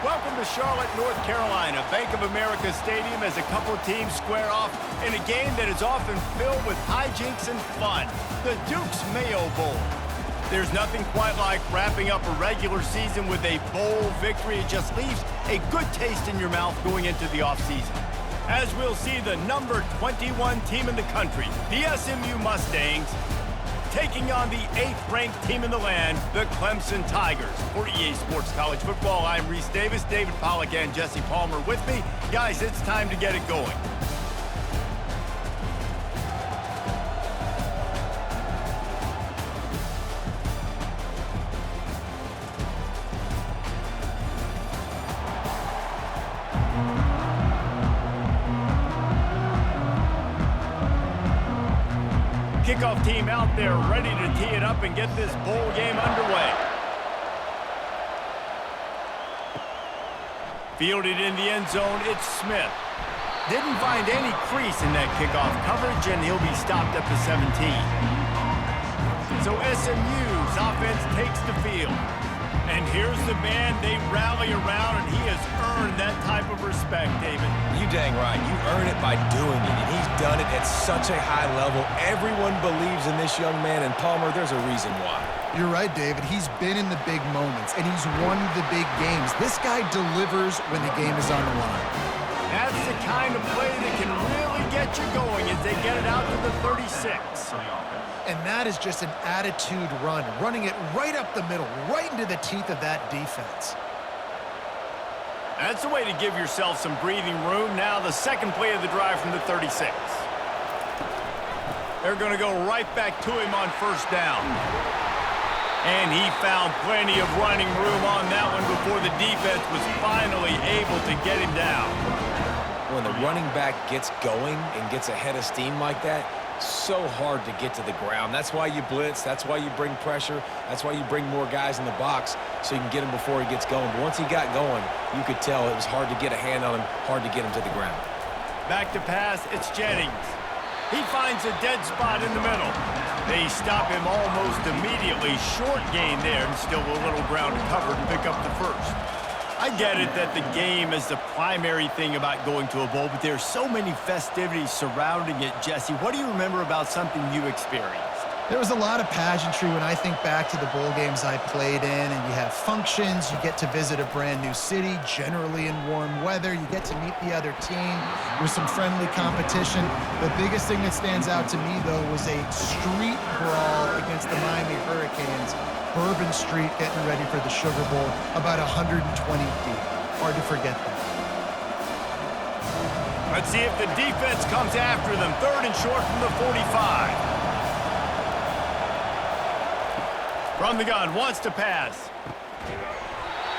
Welcome to Charlotte, North Carolina, Bank of America Stadium, as a couple teams square off in a game that is often filled with hijinks and fun. The Duke's Mayo Bowl. There's nothing quite like wrapping up a regular season with a bowl victory. It just leaves a good taste in your mouth going into the offseason. As we'll see the number 21 team in the country, the SMU Mustangs, taking on the 8th-ranked team in the land, the Clemson Tigers. For EA Sports College Football, I'm Reese Davis, David Pollack, and Jesse Palmer with me. Guys, it's time to get it going. Kickoff team out there ready to tee it up and get this bowl game underway. Fielded in the end zone, it's Smith. Didn't find any crease in that kickoff coverage, and he'll be stopped at the 17. So SMU's offense takes the field. And here's the man they rally around, and he has earned that type of respect, David. You dang right. You earn it by doing it, and he's done it at such a high level. Everyone believes in this young man, and Palmer, there's a reason why. You're right, David. He's been in the big moments, and he's won the big games. This guy delivers when the game is on the line. That's the kind of play that can really get you going as they get it out to the 36. And that is just an attitude run, running it right up the middle, right into the teeth of that defense. That's the way to give yourself some breathing room. Now the second play of the drive from the 36. They're going to go right back to him on first down. And he found plenty of running room on that one before the defense was finally able to get him down. When the running back gets going and gets ahead of steam like that, so hard to get to the ground. That's why you blitz. That's why you bring pressure. That's why you bring more guys in the box so you can get him before he gets going. But once he got going, you could tell it was hard to get a hand on him, hard to get him to the ground. Back to pass, it's Jennings. He finds a dead spot in the middle. They stop him almost immediately. Short gain there, and still a little ground to cover to pick up the first. I get it that the game is the primary thing about going to a bowl, but there's so many festivities surrounding it. Jesse, what do you remember about something you experienced? There was a lot of pageantry when I think back to the bowl games I played in, and you have functions, you get to visit a brand new city, generally in warm weather, you get to meet the other team with some friendly competition. The biggest thing that stands out to me, though, was a street brawl against the Miami Hurricanes. Bourbon Street getting ready for the Sugar Bowl, about 120 deep. Hard to forget that. Let's see if the defense comes after them. Third and short from the 45. From the gun, wants to pass.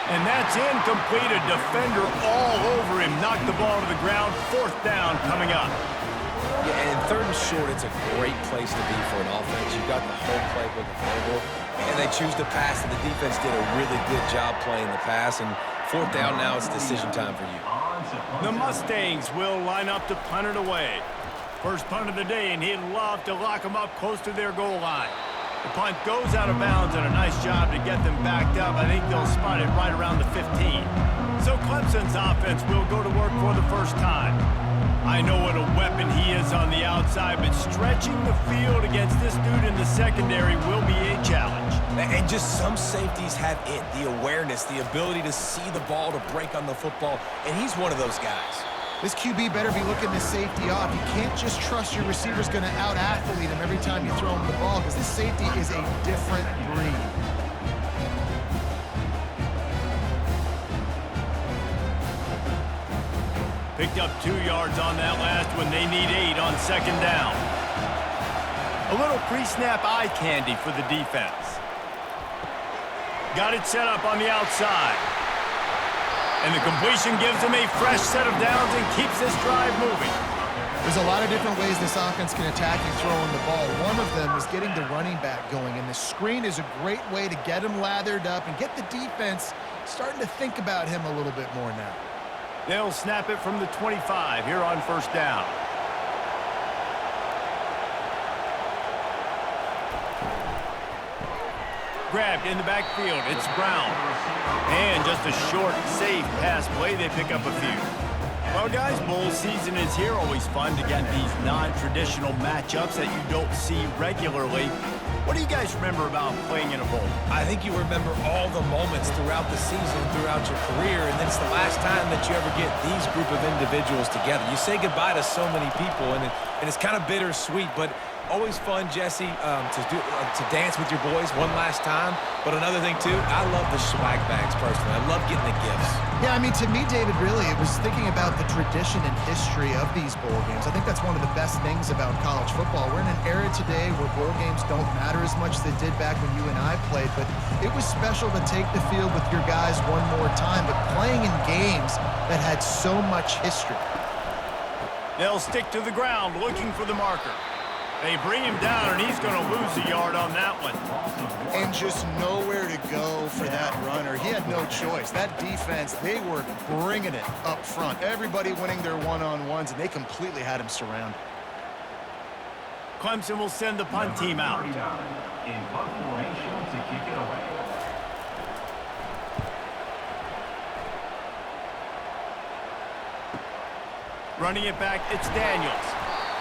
And that's incomplete. A defender all over him. Knocked the ball to the ground. Fourth down coming up. Yeah, and third and short, it's a great place to be for an offense. You've got the whole playbook available, and they choose to pass, and the defense did a really good job playing the pass. And fourth down now, it's decision time for you. The Mustangs will line up to punt it away. First punt of the day, and he'd love to lock them up close to their goal line. The punt goes out of bounds, and a nice job to get them backed up. I think they'll spot it right around the 15. So Clemson's offense will go to work for the first time. I know what a weapon he is on the outside, but stretching the field against this dude in the secondary will be a challenge. And just some safeties have it, the awareness, the ability to see the ball, to break on the football, and he's one of those guys. This QB better be looking this safety off. You can't just trust your receiver's going to out-athlete him every time you throw him the ball, because this safety is a different breed. Picked up 2 yards on that last one. They need 8 on second down. A little pre-snap eye candy for the defense. Got it set up on the outside. And the completion gives them a fresh set of downs and keeps this drive moving. There's a lot of different ways this offense can attack you throwing the ball. One of them is getting the running back going, and the screen is a great way to get him lathered up and get the defense starting to think about him a little bit more now. They'll snap it from the 25 here on first down. Grabbed in the backfield. It's Brown. And just a short, safe pass play. They pick up a few. Well, guys, bowl season is here. Always fun to get these non-traditional matchups that you don't see regularly. What do you guys remember about playing in a bowl? I think you remember all the moments throughout the season, throughout your career, and it's the last time that you ever get these group of individuals together. You say goodbye to so many people, and it's kind of bittersweet, but always fun, Jesse, to dance with your boys one last time. But another thing, too, I love the swag bags, personally. I love getting the gifts. Yeah, I mean, to me, David, really, it was thinking about the tradition and history of these bowl games. I think that's one of the best things about college football. We're in an era today where bowl games don't matter as much as they did back when you and I played, but it was special to take the field with your guys one more time, but playing in games that had so much history. They'll stick to the ground looking for the marker. They bring him down, and he's going to lose a yard on that one. And just nowhere to go for that runner. He had no choice. That defense, they were bringing it up front. Everybody winning their one-on-ones, and they completely had him surrounded. Clemson will send the punt team out. In punt formation to kick it away. Running it back, it's Daniels.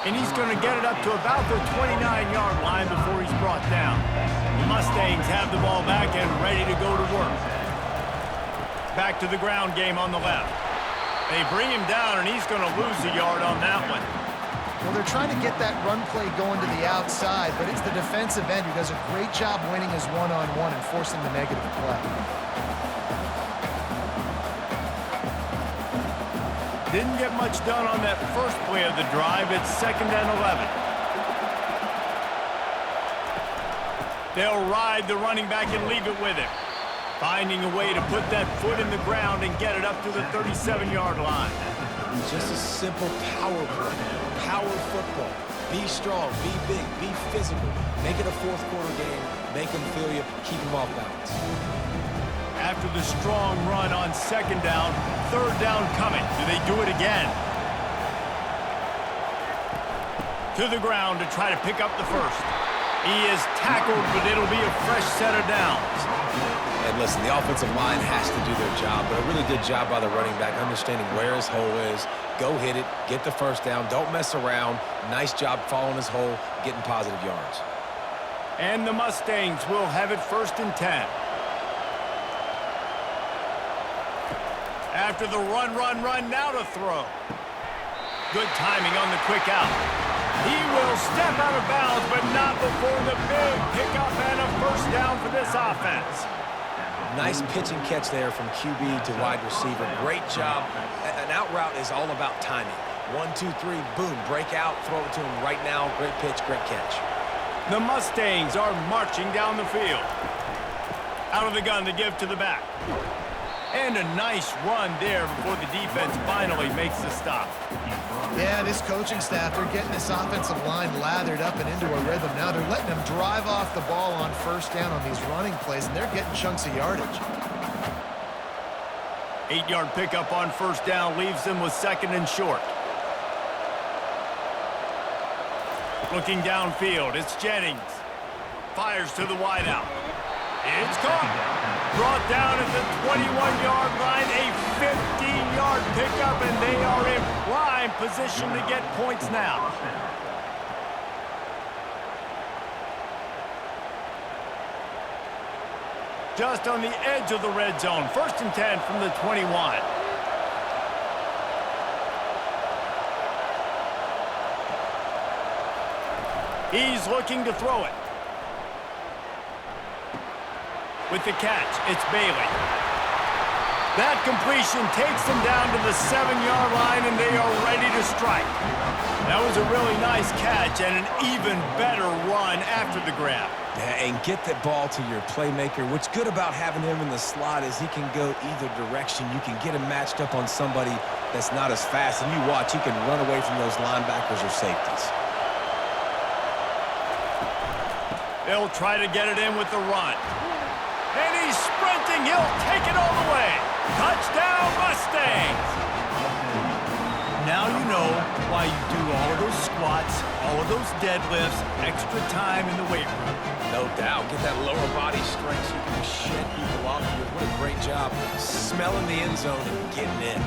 And he's going to get it up to about the 29-yard line before he's brought down. The Mustangs have the ball back and ready to go to work. Back to the ground game on the left. They bring him down, and he's going to lose a yard on that one. Well, they're trying to get that run play going to the outside, but it's the defensive end who does a great job winning his one-on-one and forcing the negative play. Didn't get much done on that first play of the drive. It's 2nd and 11. They'll ride the running back and leave it with him. Finding a way to put that foot in the ground and get it up to the 37-yard line. Just a simple power play. Power football. Be strong, be big, be physical. Make it a fourth-quarter game. Make them feel you. Keep them off balance. After the strong run on 2nd down, 3rd down coming. Do they do it again? To the ground to try to pick up the first. He is tackled, but it'll be a fresh set of downs. And listen, the offensive line has to do their job, but a really good job by the running back, understanding where his hole is. Go hit it, get the first down, don't mess around. Nice job following his hole, getting positive yards. And the Mustangs will have it 1st and 10. After the run, now to throw. Good timing on the quick out. He will step out of bounds, but not before the big pickup and a first down for this offense. Nice pitch and catch there from QB to wide receiver. Great job. An out route is all about timing. 1, 2, 3, boom, break out, throw it to him right now. Great pitch, great catch. The Mustangs are marching down the field. Out of the gun to give to the back. And a nice run there before the defense finally makes the stop. Yeah, this coaching staff, they're getting this offensive line lathered up and into a rhythm. Now they're letting them drive off the ball on 1st down on these running plays, and they're getting chunks of yardage. 8-yard pickup on 1st down leaves them with 2nd and short. Looking downfield, it's Jennings. Fires to the wideout. It's caught. Brought down at the 21-yard line, a 15-yard pickup, and they are in prime position to get points now. Just on the edge of the red zone, 1st and 10 from the 21. He's looking to throw it. With the catch, it's Bailey. That completion takes them down to the 7-yard line, and they are ready to strike. That was a really nice catch and an even better run after the grab. Yeah, and get that ball to your playmaker. What's good about having him in the slot is he can go either direction. You can get him matched up on somebody that's not as fast, and you watch, he can run away from those linebackers or safeties. They'll try to get it in with the run. And he's sprinting. He'll take it all the way. Touchdown, Mustangs. Now you know why you do all of those squats, all of those deadlifts, extra time in the weight room. No doubt. Get that lower body strength so you can shed people off of you. What a great job smelling the end zone and getting in.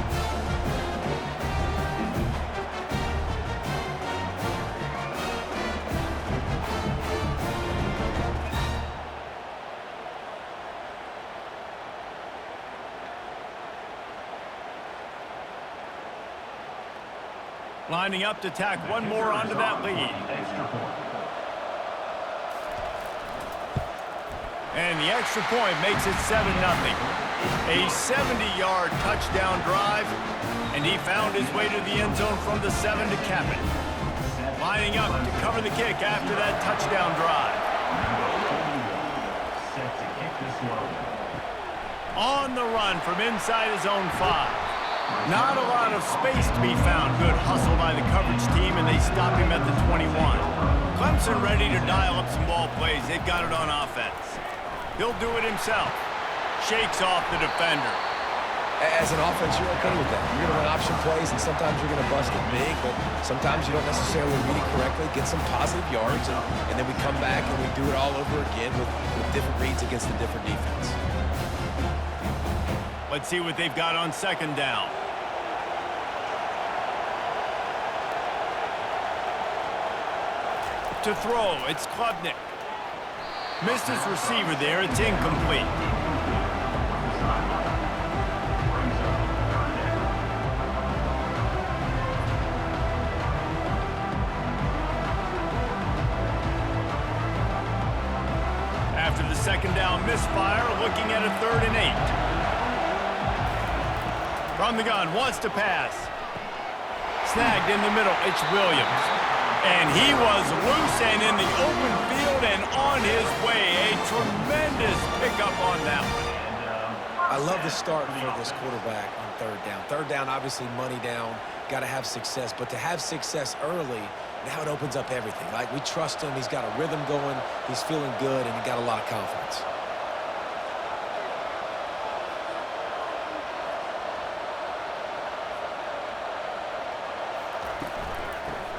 Lining up to tack one more onto that lead. And the extra point makes it 7-0. A 70-yard touchdown drive, and he found his way to the end zone from the 7 to cap it. Lining up to cover the kick after that touchdown drive. On the run from inside his own 5. Not a lot of space to be found. Good hustle by the coverage team, and they stop him at the 21. Clemson ready to dial up some ball plays. They've got it on offense. He'll do it himself. Shakes off the defender. As an offense, you're okay with that. You're going to run option plays, and sometimes you're going to bust it big, but sometimes you don't necessarily read it correctly, get some positive yards, and then we come back and we do it all over again with different reads against the different defense. Let's see what they've got on second down. To throw, it's Klubnik. Missed his receiver there, it's incomplete. After the second down misfire, looking at a 3rd and 8. From the gun, wants to pass. Snagged in the middle, it's Williams. And he was loose and in the open field and on his way. A tremendous pickup on that one. I love the start for this quarterback on 3rd down. 3rd down, obviously money down, got to have success. But to have success early, now it opens up everything. Like, we trust him, he's got a rhythm going, he's feeling good, and he got a lot of confidence.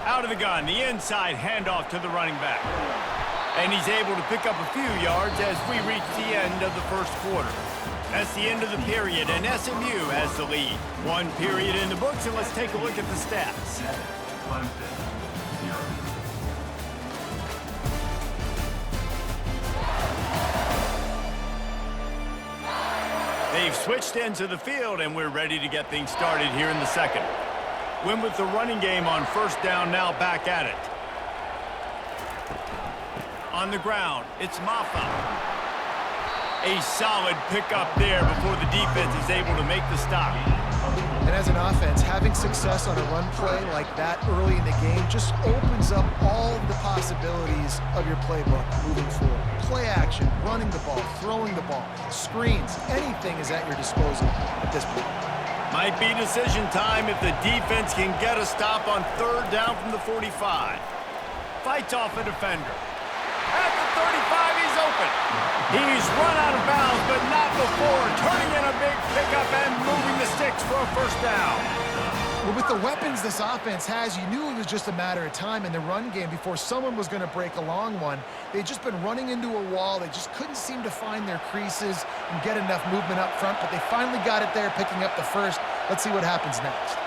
Out of the gun, the inside handoff to the running back. And he's able to pick up a few yards as we reach the end of the first quarter. That's the end of the period, and SMU has the lead. 1 period in the books, and let's take a look at the stats. They've switched ends of the field, and we're ready to get things started here in the second. Win with the running game on 1st down, now back at it. On the ground, it's Maffa. A solid pickup there before the defense is able to make the stop. And as an offense, having success on a run play like that early in the game just opens up all of the possibilities of your playbook moving forward. Play action, running the ball, throwing the ball, screens, anything is at your disposal at this point. Might be decision time if the defense can get a stop on 3rd down from the 45. Fights off a defender. At the 35, he's open. He's run out of bounds, but not before turning in a big pickup and moving the sticks for a 1st down. Well, with the weapons this offense has, you knew it was just a matter of time in the run game before someone was going to break a long one. They'd just been running into a wall. They just couldn't seem to find their creases and get enough movement up front, but they finally got it there, picking up the 1st. Let's see what happens next.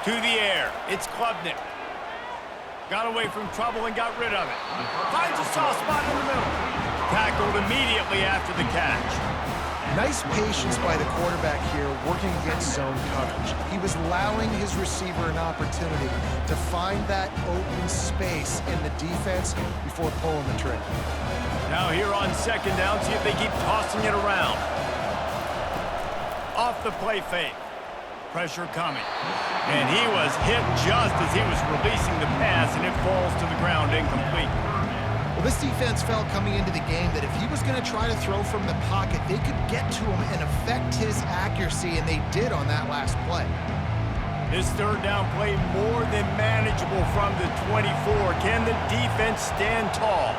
To the air, it's Klubnik. Got away from trouble and got rid of it. Finds a soft spot in the middle. Tackled immediately after the catch. Nice patience by the quarterback here working against zone coverage. He was allowing his receiver an opportunity to find that open space in the defense before pulling the trigger. Now here on 2nd down, see if they keep tossing it around. Off the play fake. Pressure coming. And he was hit just as he was releasing the pass, and it falls to the ground incomplete. Well, this defense felt coming into the game that if he was going to try to throw from the pocket, they could get to him and affect his accuracy, and they did on that last play. This 3rd down play more than manageable from the 24. Can the defense stand tall?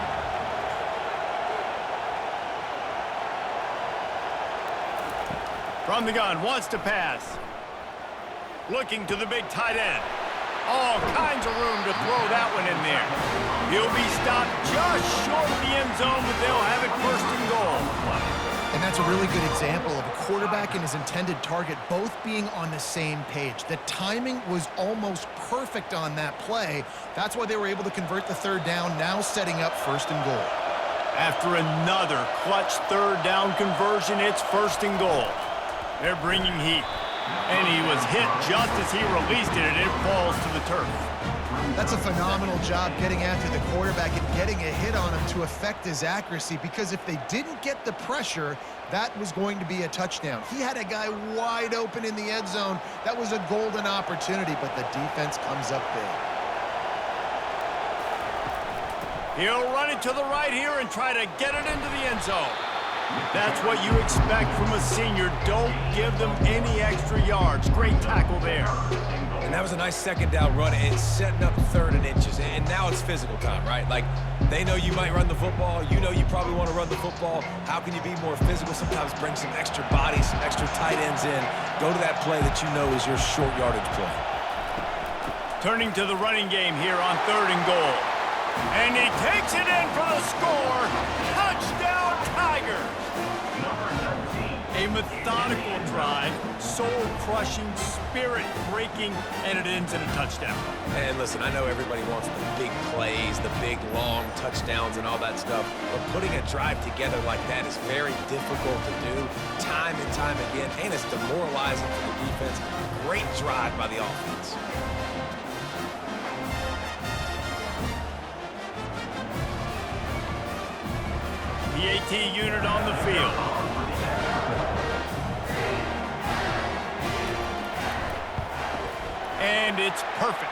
From the gun, wants to pass. Looking to the big tight end. All kinds of room to throw that one in there. He'll be stopped just short of the end zone, but they'll have it first and goal. And that's a really good example of a quarterback and his intended target both being on the same page. The timing was almost perfect on that play. That's why they were able to convert the third down, now setting up first and goal. After another clutch third down conversion, it's first and goal. They're bringing heat. And he was hit just as he released it, and it falls to the turf. That's a phenomenal job getting after the quarterback and getting a hit on him to affect his accuracy, because if they didn't get the pressure, that was going to be a touchdown. He had a guy wide open in the end zone. That was a golden opportunity, but the defense comes up big. He'll run it to the right here and try to get it into the end zone. That's what you expect from a senior. Don't give them any extra yards. Great tackle there. And that was a nice second down run. It's setting up third and inches. And now it's physical time, right? Like, they know you might run the football. You know you probably want to run the football. How can you be more physical? Sometimes bring some extra bodies, some extra tight ends in. Go to that play that you know is your short yardage play. Turning to the running game here on third and goal. And he takes it in for the score. Touchdown, Tigers. A methodical drive, soul-crushing, spirit-breaking, and it ends in a touchdown. And listen, I know everybody wants the big plays, the big, long touchdowns and all that stuff, but putting a drive together like that is very difficult to do time and time again, and it's demoralizing for the defense. Great drive by the offense. The AT unit on the field. And it's perfect.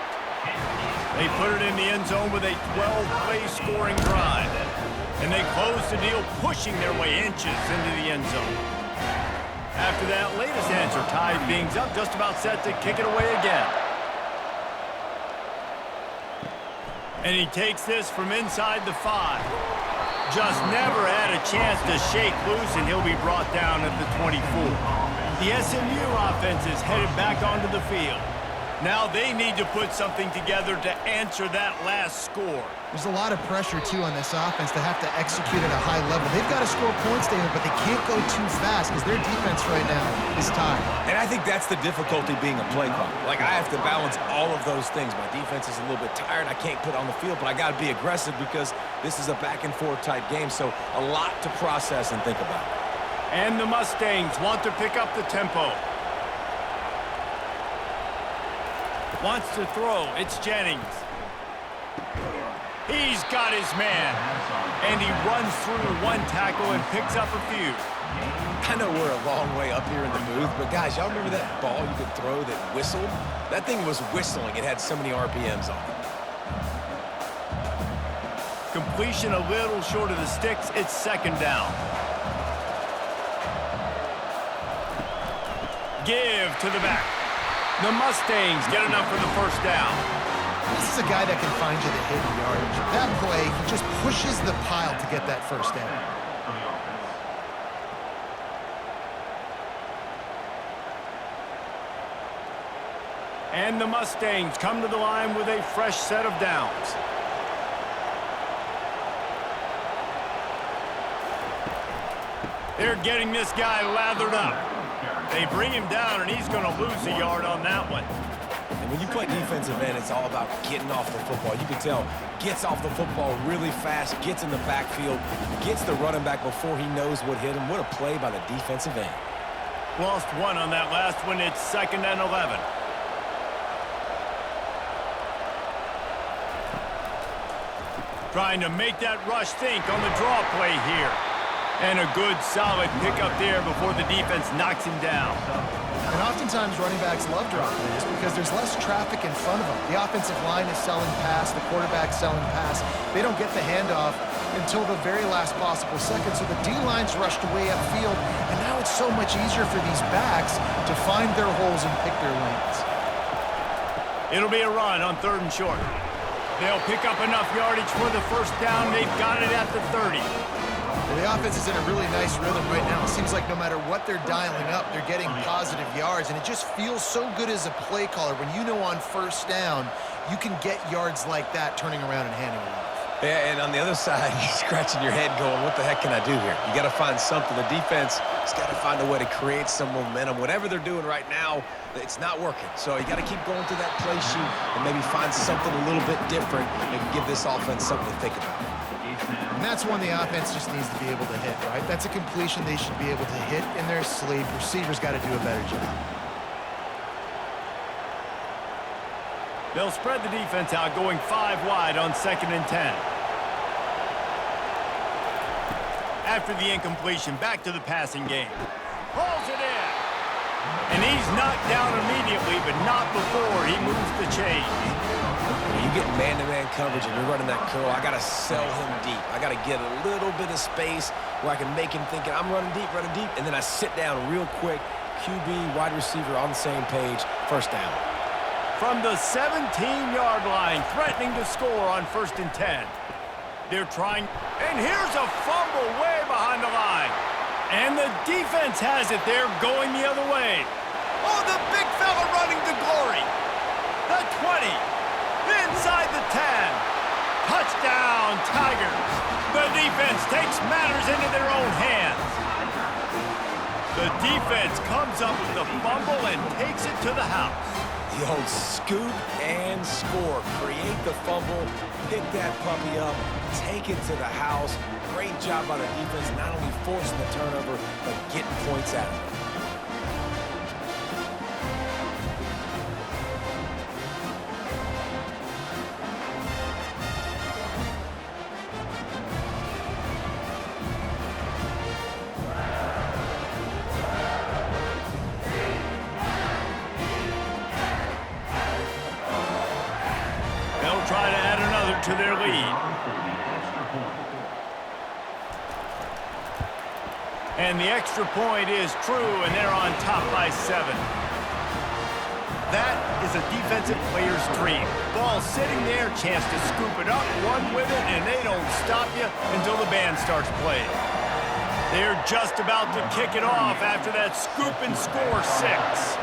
They put it in the end zone with a 12-play scoring drive. And they close the deal, pushing their way inches into the end zone. After that latest answer, tied things up, just about set to kick it away again. And he takes this from inside the 5. Just never had a chance to shake loose, and he'll be brought down at the 24. The SMU offense is headed back onto the field. Now they need to put something together to answer that last score. There's a lot of pressure, too, on this offense to have to execute at a high level. They've got to score points, David, but they can't go too fast because their defense right now is tired. And I think that's the difficulty being a play caller. Like, I have to balance all of those things. My defense is a little bit tired. I can't put on the field, but I got to be aggressive because this is a back-and-forth type game, so a lot to process and think about. And the Mustangs want to pick up the tempo. Wants to throw. It's Jennings. He's got his man. And he runs through one tackle and picks up a few. I know we're a long way up here in the booth, but guys, y'all remember that ball you could throw that whistled? That thing was whistling. It had so many RPMs on it. Completion a little short of the sticks. It's second down. Give to the back. The Mustangs get enough for the first down. This is a guy that can find you the hidden yardage. That play, he just pushes the pile to get that first down. And the Mustangs come to the line with a fresh set of downs. They're getting this guy lathered up. They bring him down, and he's going to lose a yard on that one. And when you play defensive end, it's all about getting off the football. You can tell, gets off the football really fast, gets in the backfield, gets the running back before he knows what hit him. What a play by the defensive end. Lost one on that last one. It's 2nd and 11. Trying to make that rush think on the draw play here. And a good, solid pickup there before the defense knocks him down. And oftentimes running backs love drop plays because there's less traffic in front of them. The offensive line is selling pass, the quarterback's selling pass. They don't get the handoff until the very last possible second, so the D-line's rushed away upfield, and now it's so much easier for these backs to find their holes and pick their lanes. It'll be a run on 3rd and short. They'll pick up enough yardage for the first down. They've got it at the 30. Well, the offense is in a really nice rhythm right now. It seems like no matter what they're dialing up, they're getting positive yards, and it just feels so good as a play caller when you know on first down you can get yards like that turning around and handing it off. Yeah, and on the other side, you're scratching your head going, what the heck can I do here? You got to find something. The defense has got to find a way to create some momentum. Whatever they're doing right now, it's not working. So you got to keep going through that play sheet and maybe find something a little bit different and give this offense something to think about. And that's one the offense just needs to be able to hit, right? That's a completion they should be able to hit in their sleep. Receivers got to do a better job. They'll spread the defense out, going 5 wide on 2nd and 10. After the incompletion, back to the passing game. Hauls it in. And he's knocked down immediately, but not before he moves the chains. When you get man-to-man coverage and you're running that curl, I got to sell him deep. I got to get a little bit of space where I can make him thinking I'm running deep, and then I sit down real quick. QB, wide receiver on the same page, first down. From the 17-yard line, threatening to score on 1st and 10. They're trying, and here's a fumble way behind the line. And the defense has it. They're going the other way. Oh, the big fella running to glory. The 20, inside the 10. Touchdown, Tigers. The defense takes matters into their own hands. The defense comes up with the fumble and takes it to the house. The old scoop and score. Create the fumble, pick that puppy up, take it to the house. Great job by the defense, not only forcing the turnover, but getting points out of it. Try to add another to their lead. And the extra point is true, and they're on top by 7. That is a defensive player's dream. Ball sitting there, chance to scoop it up, run with it, and they don't stop you until the band starts playing. They're just about to kick it off after that scoop and score 6.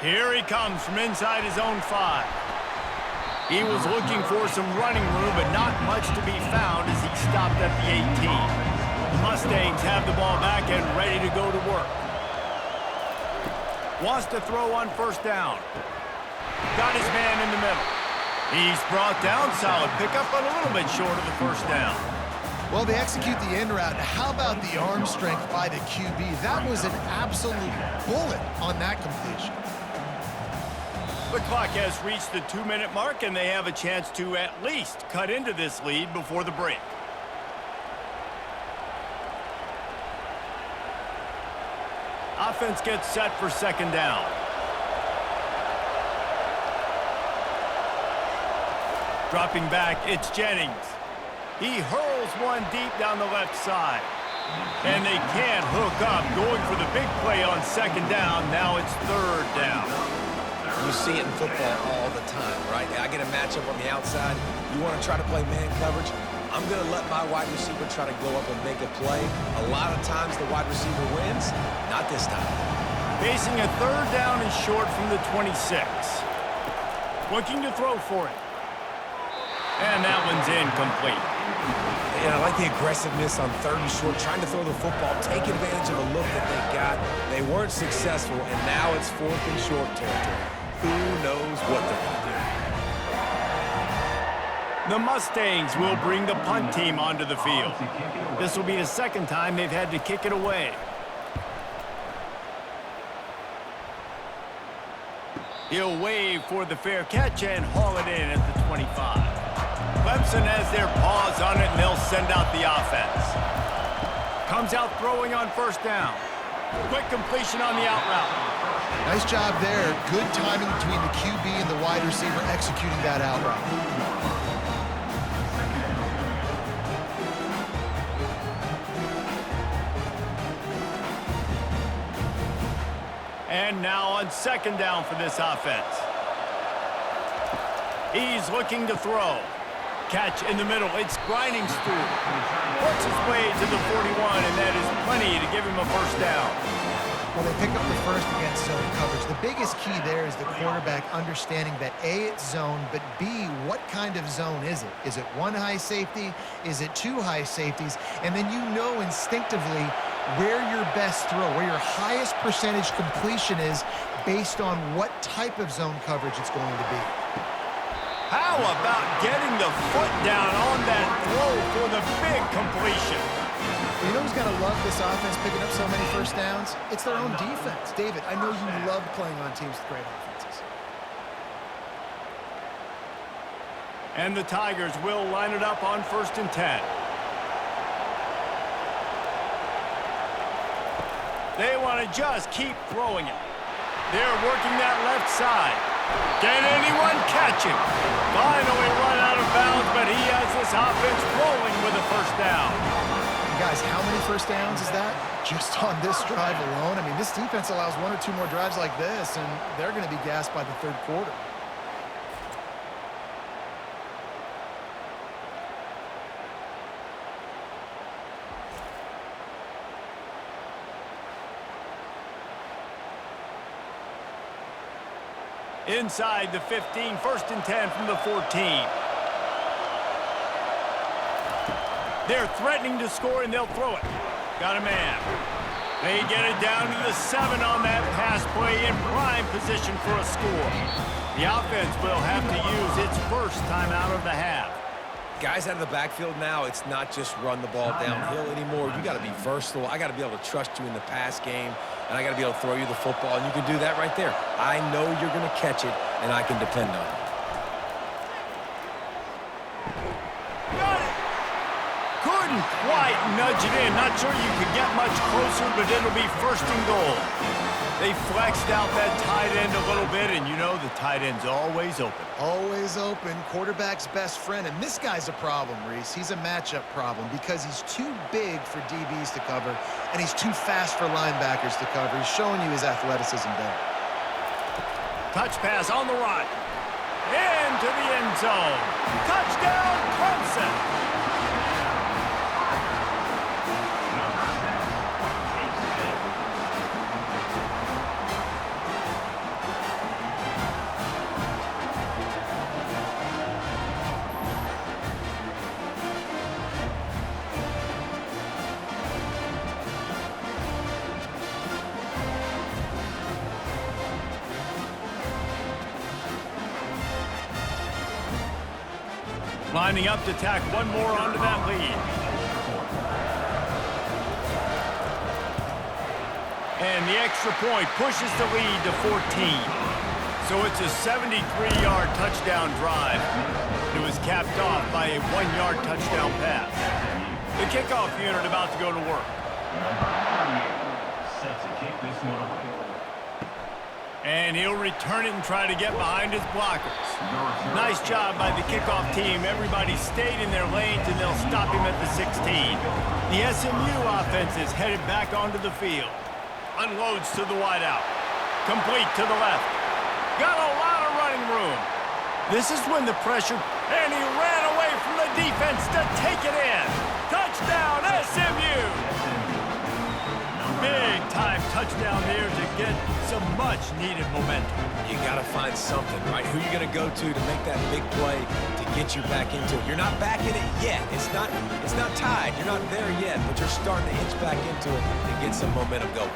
Here he comes from inside his own 5. He was looking for some running room, but not much to be found as he stopped at the 18. The Mustangs have the ball back and ready to go to work. Wants to throw on 1st down. Got his man in the middle. He's brought down. Solid pickup, but a little bit short of the 1st down. Well, they execute the in route. How about the arm strength by the QB? That was an absolute bullet on that completion. The clock has reached the 2-minute mark, and they have a chance to at least cut into this lead before the break. Offense gets set for 2nd down. Dropping back, it's Jennings. He hurls one deep down the left side. And they can't hook up. Going for the big play on 2nd down. Now it's 3rd down. You see it in football all the time, right? I get a matchup on the outside. You want to try to play man coverage? I'm going to let my wide receiver try to go up and make a play. A lot of times the wide receiver wins. Not this time. Facing a 3rd down and short from the 26. Looking to throw for it. And that one's incomplete. Yeah, I like the aggressiveness on 3rd and short, trying to throw the football, take advantage of a look that they got. They weren't successful, and now it's 4th and short territory. Who knows what they're going to do? The Mustangs will bring the punt team onto the field. This will be the 2nd time they've had to kick it away. He'll wave for the fair catch and haul it in at the 25. Clemson has their paws on it, and they'll send out the offense. Comes out throwing on 1st down. Quick completion on the out route. Nice job there. Good timing between the QB and the wide receiver executing that out route. And now on 2nd down for this offense. He's looking to throw. catch in the middle. It's grinding through. Works his way to the 41, and that is plenty to give him a first down. Well, they pick up the first against zone coverage. The biggest key there is the quarterback understanding that A, it's zone, but B, what kind of zone is it? Is it one high safety? Is it two high safeties? And then you know instinctively where your best throw, where your highest percentage completion is based on what type of zone coverage it's going to be. How about getting the foot down on that throw for the big completion? You know who's got to love this offense picking up so many first downs? It's their own defense. David, I know you love playing on teams with great offenses. And the Tigers will line it up on 1st and 10. They want to just keep throwing it. They're working that left side. Can anyone catch him? Finally run out of bounds, but he has this offense rolling with a first down. Guys, how many first downs is that? Just on this drive alone? I mean, this defense allows one or two more drives like this, and they're going to be gassed by the third quarter. Inside the 15, 1st and 10 from the 14. They're threatening to score, and they'll throw it. Got a man. They get it down to the 7 on that pass play in prime position for a score. The offense will have to use its first timeout of the half. Guys out of the backfield now, it's not just run the ball downhill anymore. You got to be versatile. I got to be able to trust you in the pass game, and I got to be able to throw you the football, and you can do that right there. I know you're going to catch it, and I can depend on it. Got it! Couldn't quite nudge it in. Not sure you could get much closer, but it'll be 1st and goal. They flexed out that tight end a little bit, and you know the tight end's always open. Always open, quarterback's best friend. And this guy's a problem, Reese. He's a matchup problem because he's too big for DBs to cover, and he's too fast for linebackers to cover. He's showing you his athleticism there. Touch pass on the run. Into the end zone. Touchdown, Clemson. Lining up to tack one more onto that lead. And the extra point pushes the lead to 14. So it's a 73-yard touchdown drive. It was capped off by a 1-yard touchdown pass. The kickoff unit about to go to work. Set to kick this one away. And he'll return it and try to get behind his blockers. Nice job by the kickoff team. Everybody stayed in their lanes, and they'll stop him at the 16. The SMU offense is headed back onto the field. Unloads to the wideout. Complete to the left. Got a lot of running room. This is when the pressure, and he ran away from the defense to take it in. Touchdown, SMU! Big-time touchdown there to get some much-needed momentum. You got to find something, right? Who are you going to go to make that big play to get you back into it? You're not back in it yet. It's not tied. You're not there yet, but you're starting to inch back into it and get some momentum going.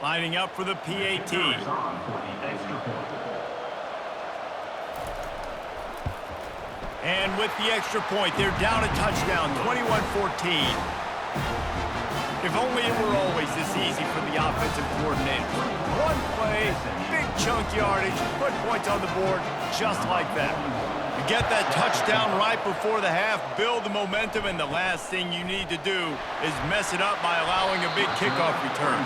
Lining up for the PAT. And with the extra point, they're down a touchdown, 21-14. If only it were always this easy for the offensive coordinator. One play, big chunk yardage, put points on the board just like that. You get that touchdown right before the half, build the momentum, and the last thing you need to do is mess it up by allowing a big kickoff return.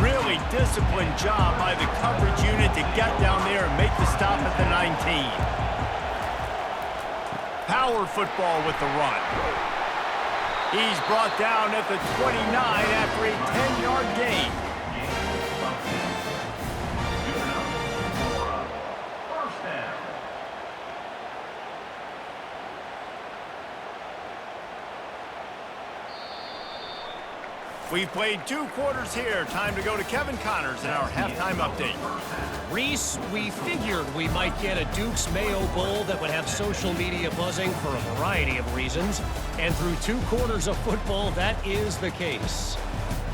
Really disciplined job by the coverage unit to get down there and make the stop at the 19. Power football with the run. He's brought down at the 29 after a 10-yard gain. We've played 2 quarters here. Time to go to Kevin Connors in our halftime update. Reese, we figured we might get a Duke's Mayo Bowl that would have social media buzzing for a variety of reasons. And through 2 quarters of football, that is the case.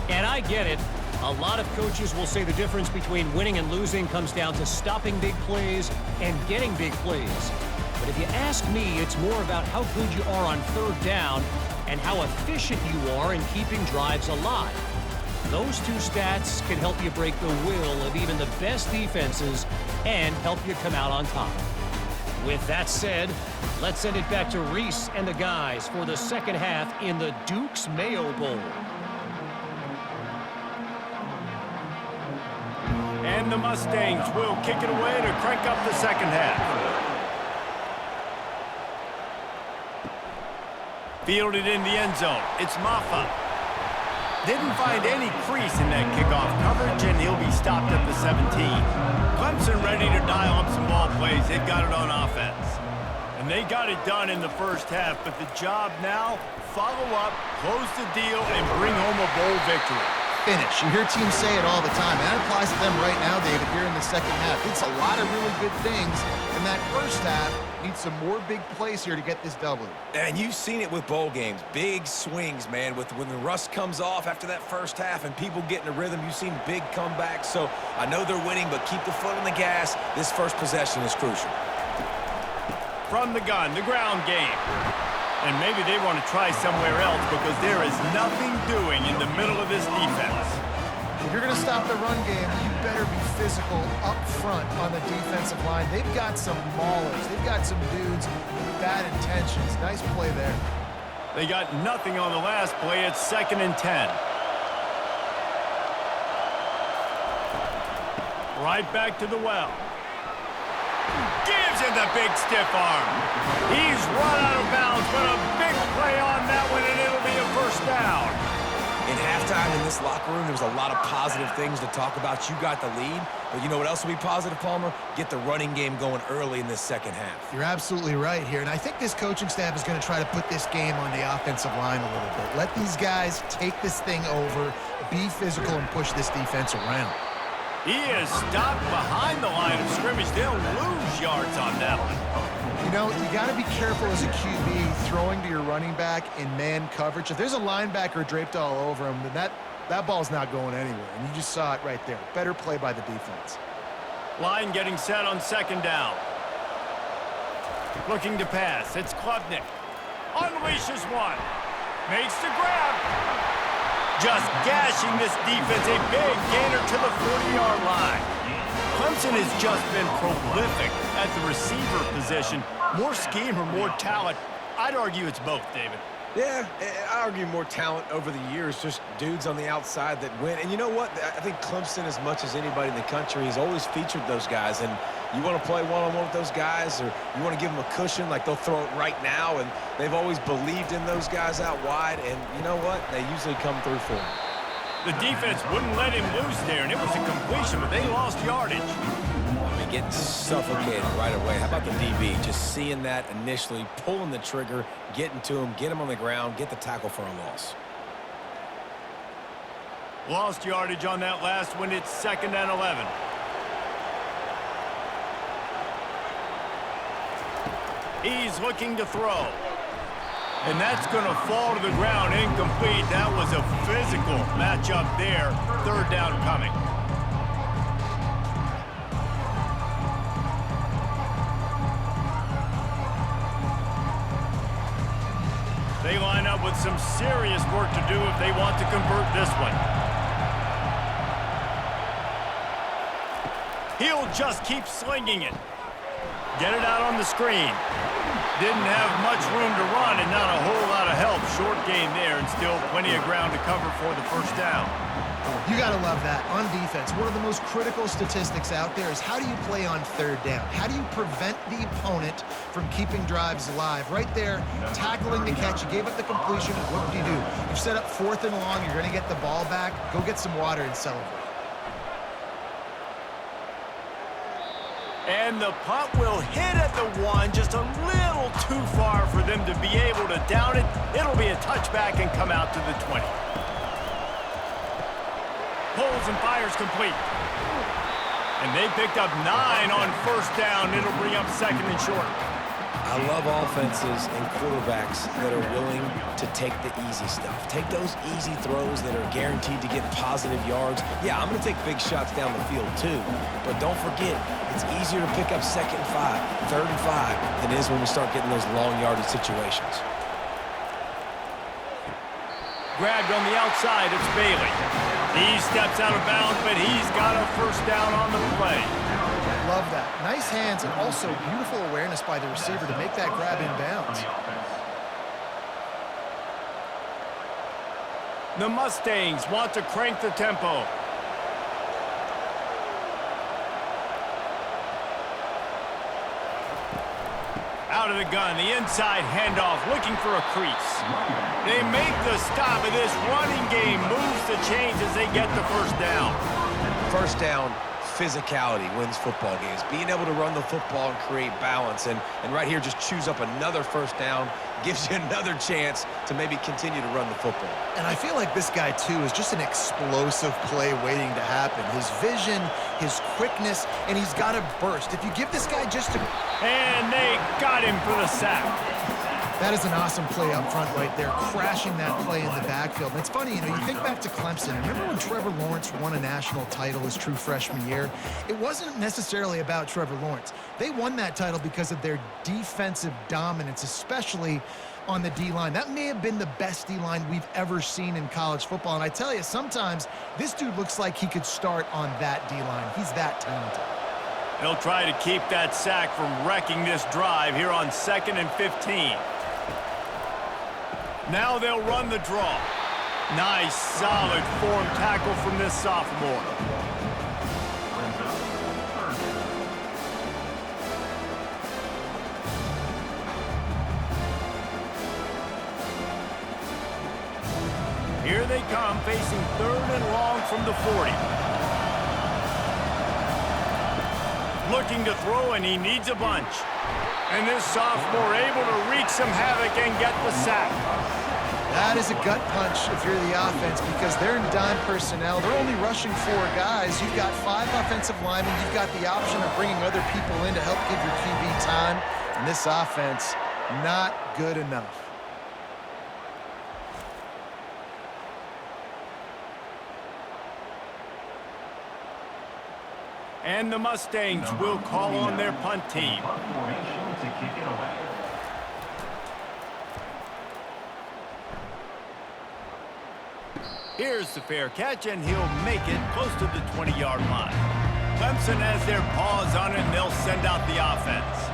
And I get it. A lot of coaches will say the difference between winning and losing comes down to stopping big plays and getting big plays. But if you ask me, it's more about how good you are on 3rd down and how efficient you are in keeping drives alive. Those 2 stats can help you break the will of even the best defenses and help you come out on top. With that said, let's send it back to Reese and the guys for the second half in the Duke's Mayo Bowl. And the Mustangs will kick it away to crank up the second half. Fielded in the end zone. It's Maffa. Didn't find any crease in that kickoff coverage, and he'll be stopped at the 17. Clemson ready to dial up some ball plays. They've got it on offense. And they got it done in the first half, but the job now, follow up, close the deal, and bring home a bowl victory. Finish. You hear teams say it all the time, and that applies to them right now, David, here in the second half. It's a lot of really good things in that first half. Need some more big plays here to get this W. And you've seen it with bowl games. Big swings, man. When the rust comes off after that first half and people get in a rhythm, you've seen big comebacks. So I know they're winning, but keep the foot on the gas. This first possession is crucial. From the gun, the ground game. And maybe they want to try somewhere else because there is nothing doing in the middle of this defense. If you're going to stop the run game, you better be physical up front on the defensive line. They've got some maulers. They've got some dudes with bad intentions. Nice play there. They got nothing on the last play. It's 2nd and 10. Right back to the well. Gives him the big stiff arm. He's run out of bounds, but a big play on that one, and it'll be a first down. In halftime in this locker room, there was a lot of positive things to talk about. You got the lead, but you know what else will be positive, Palmer? Get the running game going early in this second half. You're absolutely right here, and I think this coaching staff is going to try to put this game on the offensive line a little bit. Let these guys take this thing over, be physical, and push this defense around. He is stopped behind the line of scrimmage. They'll lose yards on that one. You know, you got to be careful as a QB throwing to your running back in man coverage. If there's a linebacker draped all over him, then that ball's not going anywhere. And you just saw it right there. Better play by the defense. Line getting set on 2nd down. Looking to pass. It's Klubnik. Unleashes one. Makes the grab. Just gashing this defense. A big gainer to the 40-yard line. Clemson has just been prolific at the receiver position. More scheme or more talent? I'd argue it's both, David. Yeah, I argue more talent over the years, just dudes on the outside that win. And you know what? I think Clemson, as much as anybody in the country, has always featured those guys. And you want to play one-on-one with those guys, or you want to give them a cushion, like they'll throw it right now. And they've always believed in those guys out wide. And you know what? They usually come through for them. The defense wouldn't let him loose there, and it was a completion, but they lost yardage. I mean, getting suffocated right away. How about the DB? Just seeing that initially, pulling the trigger, getting to him, get him on the ground, get the tackle for a loss. Lost yardage on that last one. It's 2nd and 11. He's looking to throw. And that's going to fall to the ground incomplete. That was a physical matchup there. 3rd down coming. They line up with some serious work to do if they want to convert this one. He'll just keep slinging it. Get it out on the screen. Didn't have much room to run and not a whole lot of help. Short game there and still plenty of ground to cover for the first down. You got to love that. On defense, one of the most critical statistics out there is how do you play on third down? How do you prevent the opponent from keeping drives alive? Right there, tackling the catch. You gave up the completion. What do? You've set up 4th and long. You're going to get the ball back. Go get some water and celebrate. And the punt will hit at the 1, just a little too far for them to be able to down it. It'll be a touchback and come out to the 20. Pulls and fires complete. And they picked up 9 on first down. It'll bring up 2nd and short. I love offenses and quarterbacks that are willing to take the easy stuff. Take those easy throws that are guaranteed to get positive yards. Yeah, I'm going to take big shots down the field too. But don't forget, it's easier to pick up 2nd and 5, 3rd and 5 than it is when we start getting those long yardage situations. Grabbed on the outside, it's Bailey. He steps out of bounds, but he's got a first down on the play. Love that. Nice hands and also beautiful awareness by the receiver to make that grab in bounds. The Mustangs want to crank the tempo. Out of the gun, the inside handoff, looking for a crease. They make the stop, and this running game moves the chains as they get the first down. First down, physicality wins football games. Being able to run the football and create balance. And right here, just choose up another first down, gives you another chance to maybe continue to run the football. And I feel like this guy, too, is just an explosive play waiting to happen. His vision, his quickness, and he's got a burst. If you give this guy just a... And they got him for the sack. That is an awesome play up front right there, crashing that play in the backfield. And it's funny, you think back to Clemson. Remember when Trevor Lawrence won a national title his true freshman year? It wasn't necessarily about Trevor Lawrence. They won that title because of their defensive dominance, especially on the D-line. That may have been the best D-line we've ever seen in college football. And I tell you, sometimes this dude looks like he could start on that D-line. He's that talented. They'll try to keep that sack from wrecking this drive here on 2nd and 15. Now they'll run the draw. Nice, solid form tackle from this sophomore. Here they come, facing 3rd and long from the 40. Looking to throw, and he needs a bunch. And this sophomore able to wreak some havoc and get the sack. That is a gut punch if you're the offense because they're in dime personnel. They're only rushing 4 guys. You've got 5 offensive linemen. You've got the option of bringing other people in to help give your QB time. And this offense, not good enough. And the Mustangs will call on their punt team. Here's the fair catch, and he'll make it close to the 20-yard line. Clemson has their paws on it, and they'll send out the offense.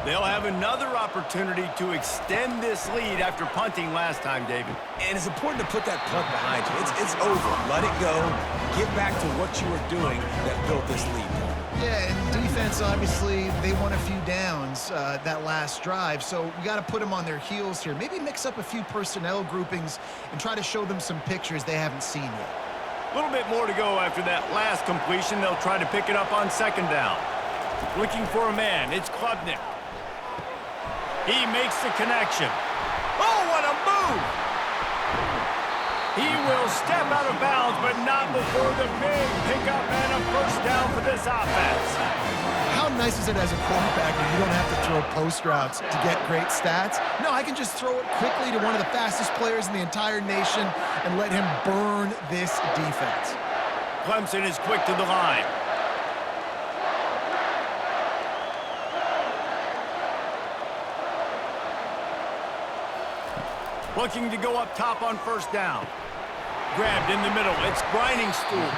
They'll have another opportunity to extend this lead after punting last time, David. And it's important to put that punt behind you. It's over. Let it go. Get back to what you were doing that built this lead. Yeah, and defense, obviously, they won a few downs that last drive, so we got to put them on their heels here. Maybe mix up a few personnel groupings and try to show them some pictures they haven't seen yet. A little bit more to go after that last completion. They'll try to pick it up on 2nd down. Looking for a man. It's Klubnik. He makes the connection. Oh, what a move! He will step out of bounds, but not before the big pickup and a first down for this offense. How nice is it as a quarterback when you don't have to throw post routes to get great stats? No, I can just throw it quickly to one of the fastest players in the entire nation and let him burn this defense. Clemson is quick to the line. Looking to go up top on first down. Grabbed in the middle. It's Grinding Stool.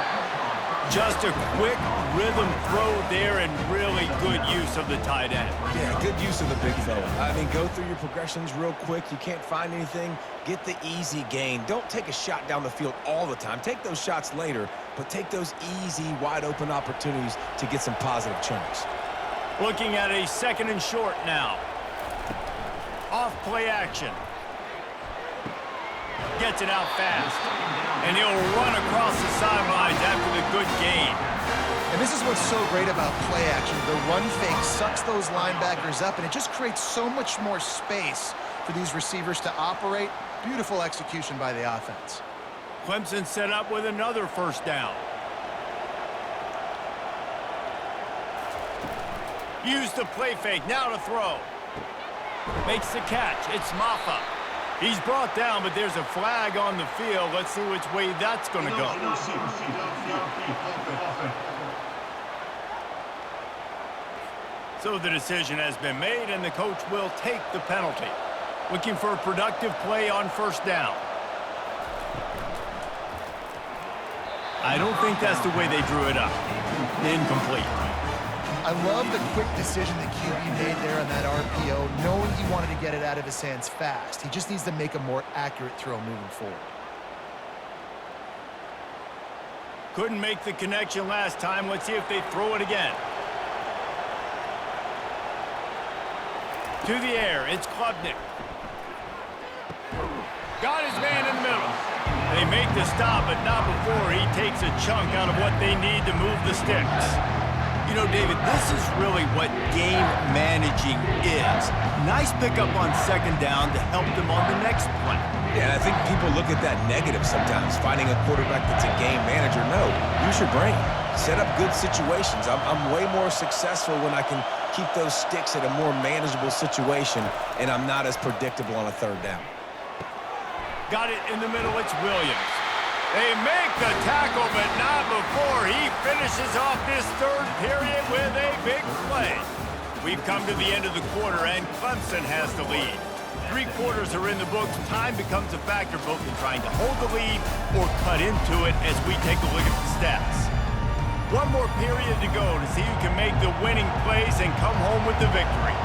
Just a quick rhythm throw there and really good use of the tight end. Yeah, good use of the big fella. I mean, go through your progressions real quick. You can't find anything, get the easy gain. Don't take a shot down the field all the time. Take those shots later, but take those easy, wide-open opportunities to get some positive chunks. Looking at a 2nd and short now. Off play action. Gets it out fast. And he'll run across the sidelines after the good gain. And this is what's so great about play action. The run fake sucks those linebackers up, and it just creates so much more space for these receivers to operate. Beautiful execution by the offense. Clemson set up with another 1st down. Use the play fake, now to throw. Makes the catch, it's Maffa. He's brought down, but there's a flag on the field. Let's see which way that's going to go. So the decision has been made, and the coach will take the penalty. Looking for a productive play on 1st down. I don't think that's the way they drew it up. Incomplete. I love the quick decision that QB made there on that RPO, knowing he wanted to get it out of his hands fast. He just needs to make a more accurate throw moving forward. Couldn't make the connection last time. Let's see if they throw it again. To the air, it's Klubnik. Got his man in the middle. They make the stop, but not before he takes a chunk out of what they need to move the sticks. You know, David, this is really what game managing is. Nice pickup on 2nd down to help them on the next play. Yeah, I think people look at that negative sometimes, finding a quarterback that's a game manager. No, use your brain. Set up good situations. I'm way more successful when I can keep those sticks at a more manageable situation, and I'm not as predictable on a 3rd down. Got it in the middle, it's Williams. They make the tackle, but not before he finishes off this 3rd period with a big play. We've come to the end of the quarter, and Clemson has the lead. 3 quarters are in the books. Time becomes a factor both in trying to hold the lead or cut into it as we take a look at the stats. 1 more period to go to see who can make the winning plays and come home with the victory.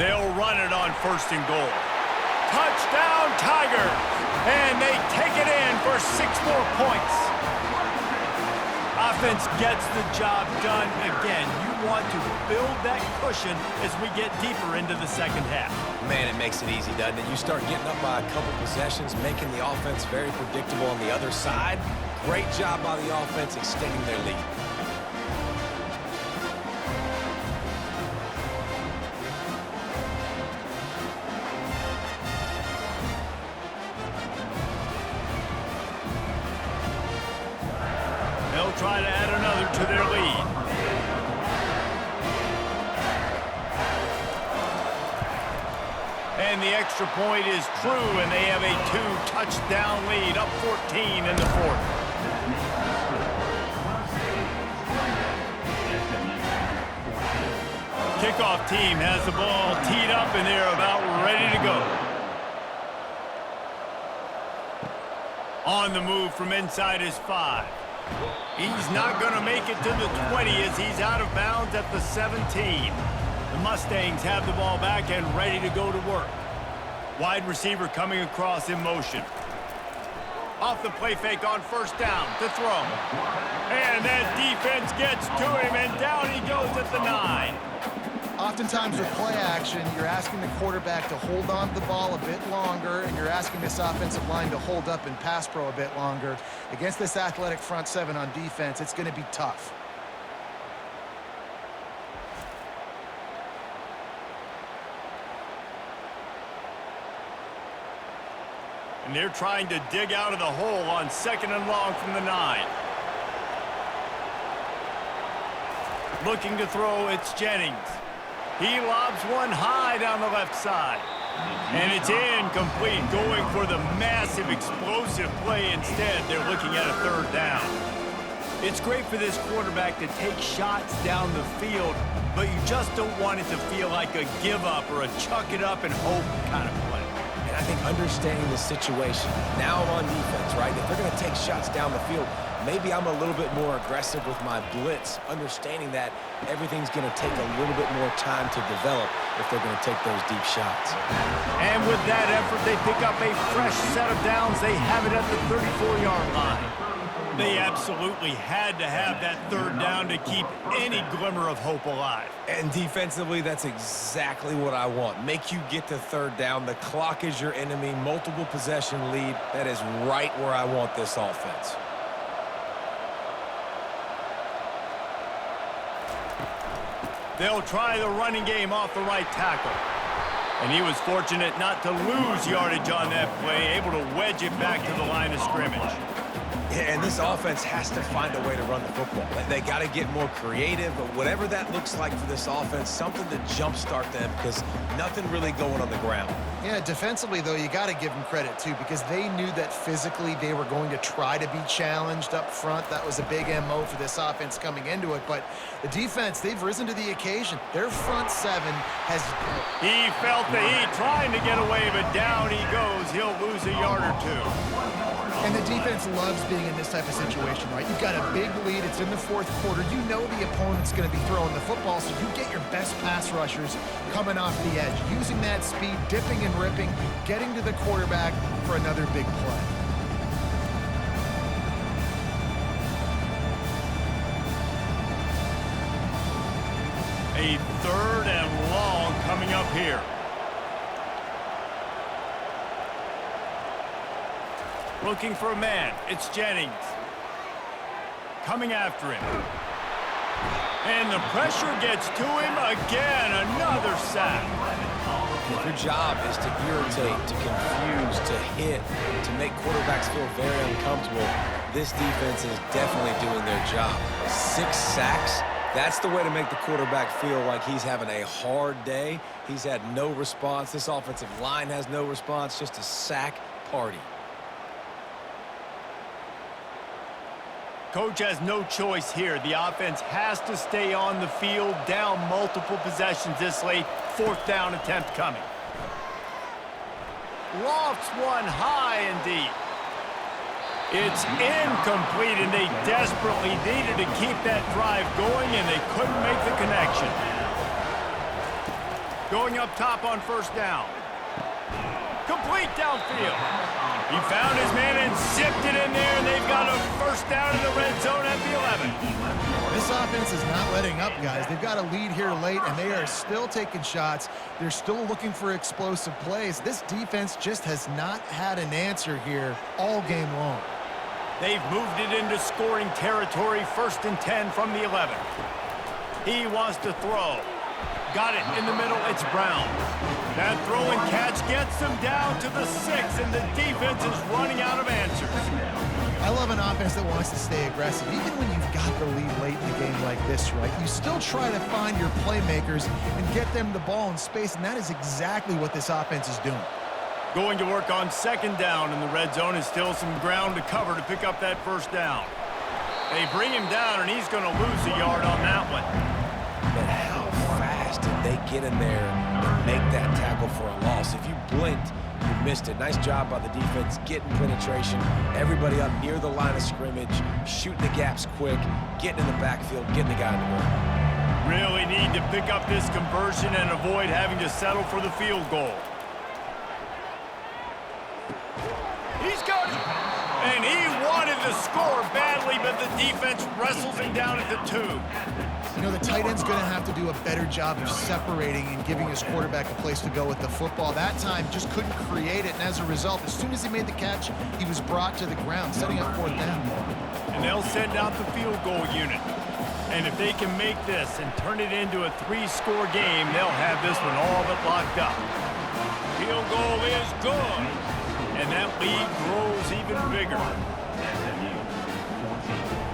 They'll run it on 1st and goal. Touchdown, Tigers! And they take it in for 6 more points. Offense gets the job done again. You want to build that cushion as we get deeper into the 2nd half. Man, it makes it easy, doesn't it? You start getting up by a couple possessions, making the offense very predictable on the other side. Great job by the offense extending their lead. They'll try to add another to their lead. And the extra point is true, and they have a 2-touchdown lead, up 14 in the 4th. Kickoff team has the ball teed up, and they're about ready to go. On the move from inside his 5. He's not going to make it to the 20 as he's out of bounds at the 17. The Mustangs have the ball back and ready to go to work. Wide receiver coming across in motion. Off the play fake on 1st down to throw. And that defense gets to him, and down he goes at the 9. Oftentimes with play action, you're asking the quarterback to hold on to the ball a bit longer, and you're asking this offensive line to hold up in pass pro a bit longer. Against this athletic front 7 on defense, it's going to be tough. And they're trying to dig out of the hole on 2nd and long from the 9. Looking to throw, it's Jennings. He lobs one high down the left side. And it's incomplete, going for the massive explosive play instead. They're looking at a 3rd down. It's great for this quarterback to take shots down the field, but you just don't want it to feel like a give up or a chuck it up and hope kind of play. And I think understanding the situation. Now I'm on defense, right? If they're going to take shots down the field, maybe I'm a little bit more aggressive with my blitz, understanding that everything's going to take a little bit more time to develop if they're going to take those deep shots. And with that effort, they pick up a fresh set of downs. They have it at the 34-yard line. They absolutely had to have that third down to keep any glimmer of hope alive. And defensively, that's exactly what I want. Make you get to third down. The clock is your enemy. Multiple possession lead. That is right where I want this offense. They'll try the running game off the right tackle. And he was fortunate not to lose yardage on that play, able to wedge it back to the line of scrimmage. And this offense has to find a way to run the football. They got to get more creative, but whatever that looks like for this offense, something to jumpstart them because nothing really going on the ground. Yeah, defensively, though, you got to give them credit, too, because they knew that physically they were going to try to be challenged up front. That was a big MO for this offense coming into it. But the defense, they've risen to the occasion. Their front seven has... He felt the heat trying to get away, but down he goes. He'll lose a yard or two. And the defense loves being in this type of situation, right? You've got a big lead. It's in the fourth quarter. You know the opponent's going to be throwing the football, so you get your best pass rushers coming off the edge, using that speed, dipping and ripping, getting to the quarterback for another big play. A third and long coming up here. Looking for a man. It's Jennings. Coming after him. And the pressure gets to him again. Another sack. If your job is to irritate, to confuse, to hit, to make quarterbacks feel very uncomfortable, this defense is definitely doing their job. 6 sacks, that's the way to make the quarterback feel like he's having a hard day. He's had no response. This offensive line has no response, just a sack party. Coach has no choice here. The offense has to stay on the field, down multiple possessions this late. 4th down attempt coming. Lofts one high and deep. It's incomplete, and they desperately needed to keep that drive going, and they couldn't make the connection. Going up top on 1st down. Complete downfield. He found his man and zipped it in there, and they've got a 1st down in the red zone at the 11. This offense is not letting up, guys. They've got a lead here late, and they are still taking shots. They're still looking for explosive plays. This defense just has not had an answer here all game long. They've moved it into scoring territory, 1st and 10 from the 11. He wants to throw. Got it in the middle. It's Brown. That throw and catch gets them down to the 6, and the defense is running out of answers. I love an offense that wants to stay aggressive. Even when you've got the lead late in a game like this, right, you still try to find your playmakers and get them the ball in space, and that is exactly what this offense is doing. Going to work on 2nd down in the red zone is still some ground to cover to pick up that 1st down. They bring him down, and he's going to lose a yard on that one. But how fast did they get in there and make that tackle for a loss? If you blinked, you missed it. Nice job by the defense, getting penetration. Everybody up near the line of scrimmage, shooting the gaps quick, getting in the backfield, getting the guy in the middle. Really need to pick up this conversion and avoid having to settle for the field goal. He's got it. And he wanted to score badly, but the defense wrestles him down at the 2. You know, the tight end's going to have to do a better job of separating and giving his quarterback a place to go with the football. That time just couldn't create it, and as a result, as soon as he made the catch, he was brought to the ground, setting up 4th down. And they'll send out the field goal unit. And if they can make this and turn it into a 3-score game, they'll have this one all but locked up. Field goal is good. And that lead grows even bigger. SMU 14.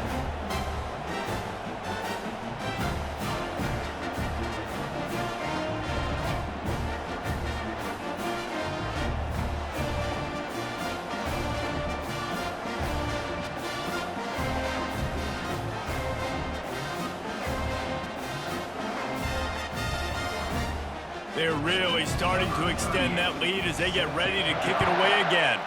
They're really starting to extend that lead as they get ready to kick it away again.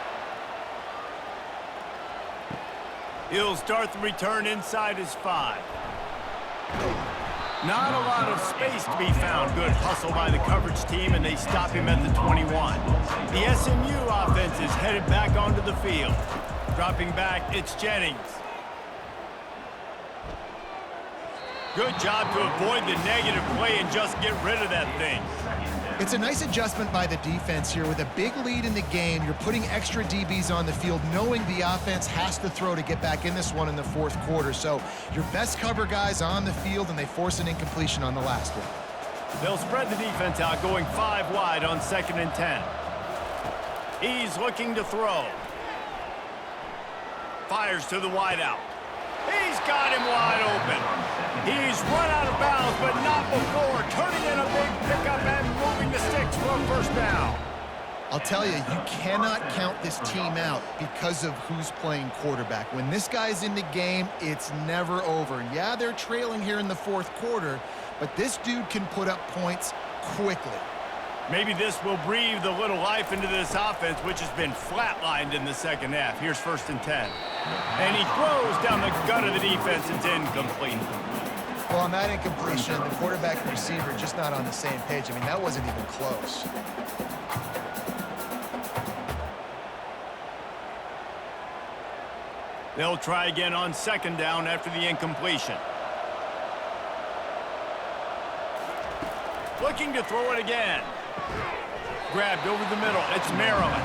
He'll start the return inside his 5. Not a lot of space to be found. Good hustle by the coverage team, and they stop him at the 21. The SMU offense is headed back onto the field. Dropping back, it's Jennings. Good job to avoid the negative play and just get rid of that thing. It's a nice adjustment by the defense here. With a big lead in the game, you're putting extra DBs on the field, knowing the offense has to throw to get back in this one in the fourth quarter. So your best cover guys on the field, and they force an incompletion on the last one. They'll spread the defense out, going 5 wide on 2nd and 10. He's looking to throw. Fires to the wideout. He's got him wide open. He's run out of bounds, but not before. Turning in a big pickup and moving the sticks for a first down. I'll tell you, you cannot count this team out because of who's playing quarterback. When this guy's in the game, it's never over. And yeah, they're trailing here in the fourth quarter, but this dude can put up points quickly. Maybe this will breathe a little life into this offense, which has been flatlined in the second half. Here's 1st and 10. And he throws down the gut of the defense. It's incomplete. Well, on that incompletion, the quarterback and receiver just not on the same page. I mean, that wasn't even close. They'll try again on 2nd down after the incompletion. Looking to throw it again. Grabbed over the middle. It's Maryland.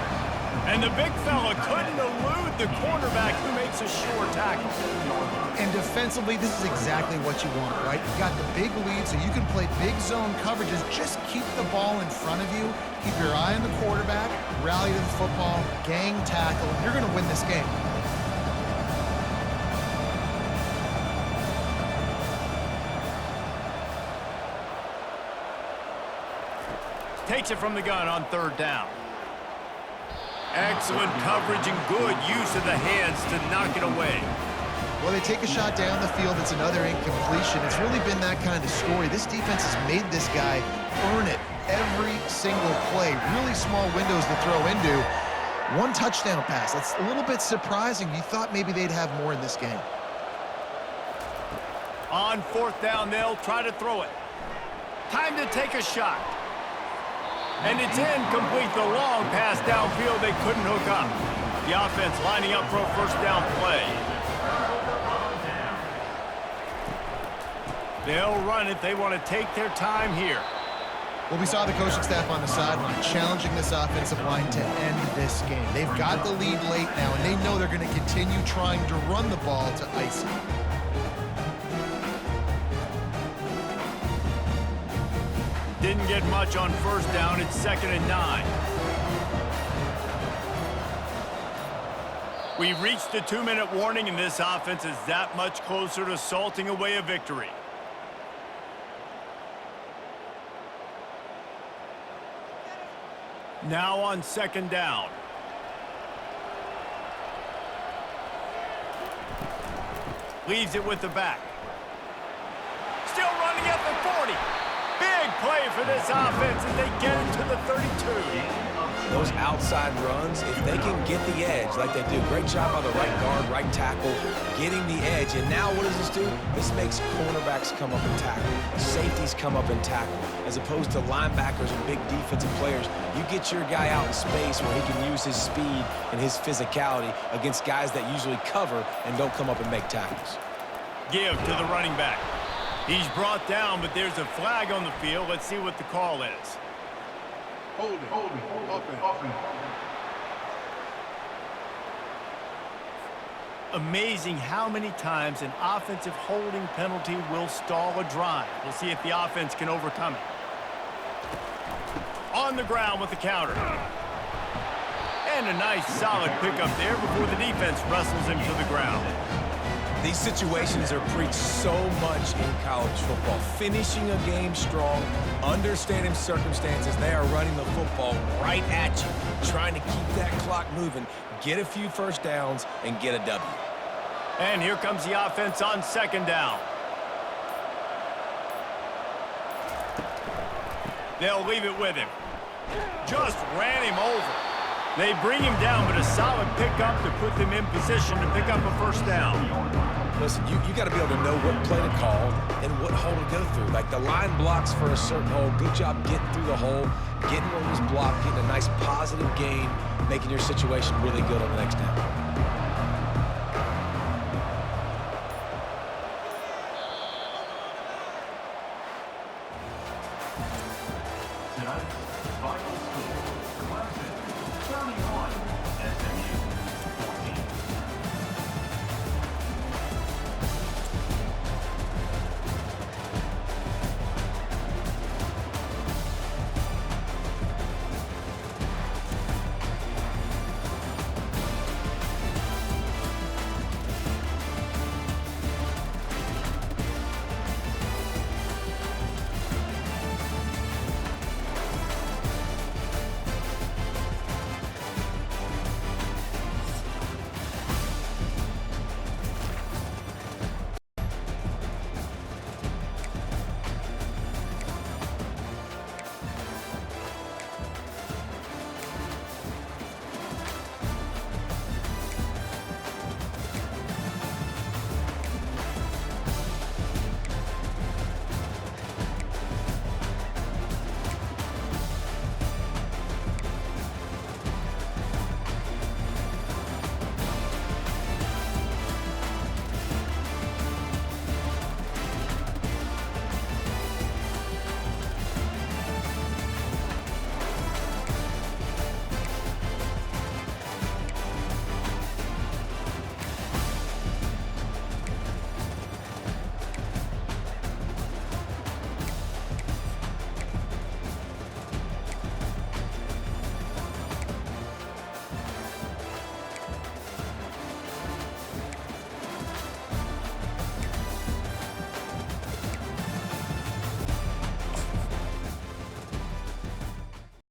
And the big fella couldn't elude the cornerback, who makes a sure tackle. And defensively, this is exactly what you want, right? You've got the big lead, so you can play big zone coverages. Just keep the ball in front of you. Keep your eye on the quarterback. Rally to the football. Gang tackle. You're going to win this game. Takes it from the gun on 3rd down. Excellent coverage and good use of the hands to knock it away. Well, they take a shot down the field. It's another incompletion. It's really been that kind of story. This defense has made this guy earn it every single play. Really small windows to throw into. 1 touchdown pass. That's a little bit surprising. You thought maybe they'd have more in this game. On 4th down, they'll try to throw it. Time to take a shot. And it's incomplete. The long pass downfield, they couldn't hook up. The offense lining up for a first down play. They'll run it. They want to take their time here. Well, we saw the coaching staff on the sideline challenging this offensive line to end this game. They've got the lead late now, and they know they're going to continue trying to run the ball to ice it. Didn't get much on 1st down. It's 2nd and 9. We've reached the 2-minute warning, and this offense is that much closer to salting away a victory. Now on 2nd down. Leaves it with the back. Still running at the 40. Big play for this offense as they get into the 32. Those outside runs, if they can get the edge like they do, great job by the right guard, right tackle, getting the edge. And now what does this do? This makes cornerbacks come up and tackle, safeties come up and tackle, as opposed to linebackers and big defensive players. You get your guy out in space where he can use his speed and his physicality against guys that usually cover and don't come up and make tackles. Give to the running back. He's brought down, but there's a flag on the field. Let's see what the call is. Hold it. Offense. Amazing how many times an offensive holding penalty will stall a drive. We'll see if the offense can overcome it. On the ground with the counter. And a nice solid pickup there before the defense wrestles him to the ground. These situations are preached so much in college football. Finishing a game strong, understanding circumstances. They are running the football right at you, trying to keep that clock moving, get a few first downs, and get a W. And here comes the offense on 2nd down. They'll leave it with him. Just ran him over. They bring him down, but a solid pickup to put them in position to pick up a first down. Listen, you got to be able to know what play to call and what hole to go through. Like the line blocks for a certain hole. Good job getting through the hole, getting where it was blocked, getting a nice positive gain, making your situation really good on the next down.